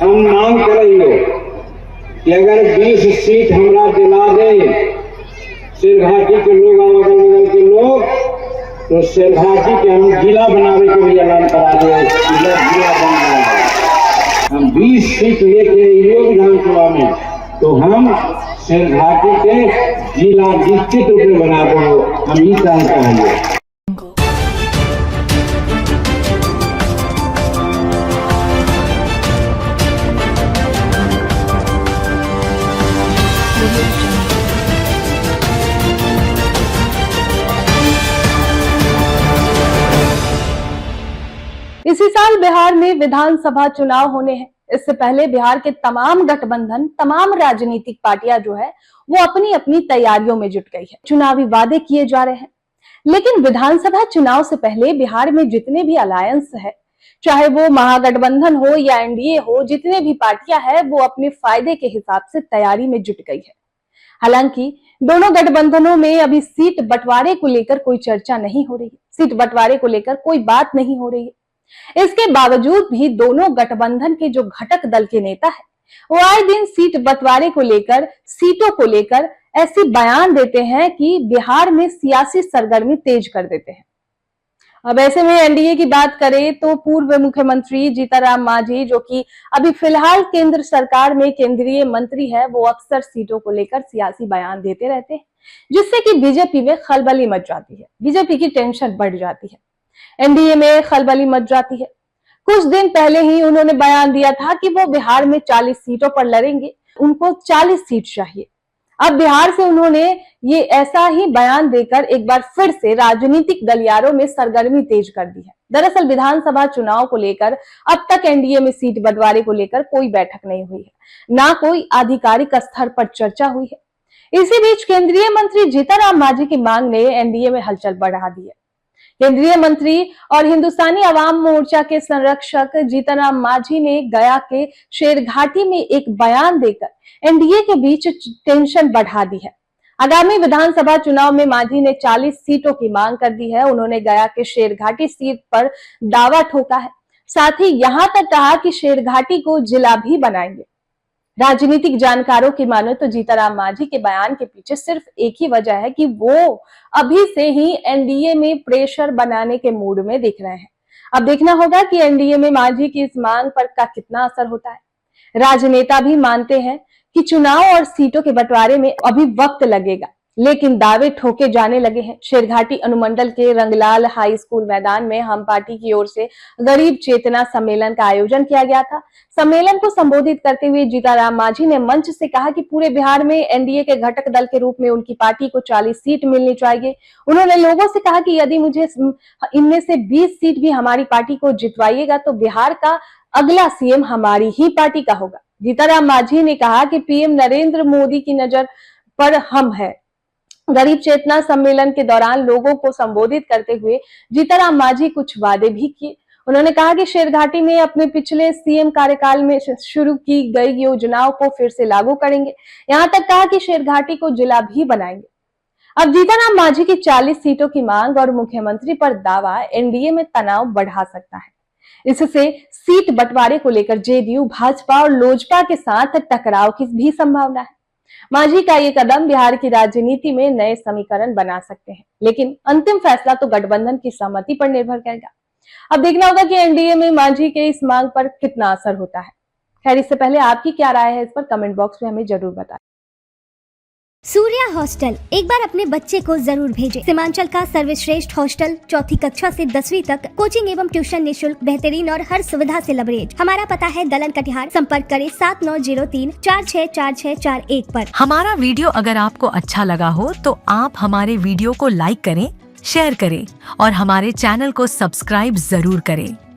हम मांग करेंगे कि अगर 20 सीट हमरा दिला दें शेरघाटी के लोग और अगल बगल के लोग, तो शेरघाटी के हम जिला बनाने के भी ऐलान करा दिया। जिला बन रहा है। हम 20 सीट लेके विधानसभा में, तो हम शेरघाटी के जिला निश्चित रूप में बना दो। हम ये चाहते हैं। इसी साल बिहार में विधानसभा चुनाव होने हैं। इससे पहले बिहार के तमाम गठबंधन, तमाम राजनीतिक पार्टियां जो है वो अपनी अपनी तैयारियों में जुट गई है। चुनावी वादे किए जा रहे हैं, लेकिन विधानसभा चुनाव से पहले बिहार में जितने भी अलायंस है, चाहे वो महागठबंधन हो या एनडीए हो, जितने भी पार्टियां हैं वो अपने फायदे के हिसाब से तैयारी में जुट गई है। हालांकि दोनों गठबंधनों में अभी सीट बंटवारे को लेकर कोई चर्चा नहीं हो रही है, सीट बंटवारे को लेकर कोई बात नहीं हो रही है। इसके बावजूद भी दोनों गठबंधन के जो घटक दल के नेता है वो आए दिन सीट बंटवारे को लेकर, सीटों को लेकर ऐसी बयान देते हैं कि बिहार में सियासी सरगर्मी तेज कर देते हैं। अब ऐसे में एनडीए की बात करें तो पूर्व मुख्यमंत्री जीतनराम मांझी, जो कि अभी फिलहाल केंद्र सरकार में केंद्रीय मंत्री है, वो अक्सर सीटों को लेकर सियासी बयान देते रहते हैं, जिससे कि बीजेपी में खलबली मच जाती है, बीजेपी की टेंशन बढ़ जाती है, एनडीए में खलबली मच जाती है। कुछ दिन पहले ही उन्होंने बयान दिया था कि वो बिहार में 40 सीटों पर लड़ेंगे, उनको 40 सीट चाहिए। अब बिहार से उन्होंने ये ऐसा ही बयान देकर एक बार फिर से राजनीतिक गलियारों में सरगर्मी तेज कर दी है। दरअसल विधानसभा चुनाव को लेकर अब तक एनडीए में सीट बंटवारे को लेकर कोई बैठक नहीं हुई है, ना कोई आधिकारिक स्तर पर चर्चा हुई है। इसी बीच केंद्रीय मंत्री जीतनराम मांझी की मांग ने एनडीए में हलचल बढ़ा दी है। केंद्रीय मंत्री और हिंदुस्तानी अवाम मोर्चा के संरक्षक जीतनराम मांझी ने गया के शेरघाटी में एक बयान देकर एनडीए के बीच टेंशन बढ़ा दी है। आगामी विधानसभा चुनाव में मांझी ने 40 सीटों की मांग कर दी है। उन्होंने गया के शेरघाटी सीट पर दावा ठोका है, साथ ही यहां तक कहा कि शेरघाटी को जिला भी बनाएंगे। राजनीतिक जानकारों की माने तो जीतनराम मांझी के बयान के पीछे सिर्फ एक ही वजह है कि वो अभी से ही एनडीए में प्रेशर बनाने के मूड में दिख रहे हैं। अब देखना होगा कि एनडीए में मांझी की इस मांग पर का कितना असर होता है। राजनेता भी मानते हैं कि चुनाव और सीटों के बंटवारे में अभी वक्त लगेगा, लेकिन दावे ठोके जाने लगे हैं। शेरघाटी अनुमंडल के रंगलाल हाई स्कूल मैदान में हम पार्टी की ओर से गरीब चेतना सम्मेलन का आयोजन किया गया था। सम्मेलन को संबोधित करते हुए जीतनराम मांझी ने मंच से कहा कि पूरे बिहार में एनडीए के घटक दल के रूप में उनकी पार्टी को 40 सीट मिलनी चाहिए। उन्होंने लोगों से कहा कि यदि मुझे इनमें से 20 सीट भी हमारी पार्टी को जितवाइएगा तो बिहार का अगला सीएम हमारी ही पार्टी का होगा। जीतनराम मांझी ने कहा कि पीएम नरेंद्र मोदी की नजर पर हम है। गरीब चेतना सम्मेलन के दौरान लोगों को संबोधित करते हुए जीतनराम मांझी कुछ वादे भी किए। उन्होंने कहा कि शेरघाटी में अपने पिछले सीएम कार्यकाल में शुरू की गई योजनाओं को फिर से लागू करेंगे। यहां तक कहा कि शेरघाटी को जिला भी बनाएंगे। अब जीतनराम मांझी की 40 सीटों की मांग और मुख्यमंत्री पर दावा एनडीए में तनाव बढ़ा सकता है। इससे सीट बंटवारे को लेकर जेडीयू, भाजपा और लोजपा के साथ टकराव की भी संभावना है। मांझी का ये कदम बिहार की राजनीति में नए समीकरण बना सकते हैं, लेकिन अंतिम फैसला तो गठबंधन की सहमति पर निर्भर करेगा। अब देखना होगा कि एनडीए में मांझी के इस मांग पर कितना असर होता है। खैर, इससे पहले आपकी क्या राय है इस पर कमेंट बॉक्स में हमें जरूर बताएं। सूर्या हॉस्टल एक बार अपने बच्चे को जरूर भेजें। सीमांचल का सर्वश्रेष्ठ हॉस्टल, 4ठी कक्षा से 10वीं तक कोचिंग एवं ट्यूशन निःशुल्क, बेहतरीन और हर सुविधा से लबरेज। हमारा पता है दलन कटिहार। संपर्क करें 7903 464641 पर। हमारा वीडियो अगर आपको अच्छा लगा हो तो आप हमारे वीडियो को लाइक करें, शेयर करें और हमारे चैनल को सब्सक्राइब जरूर करें।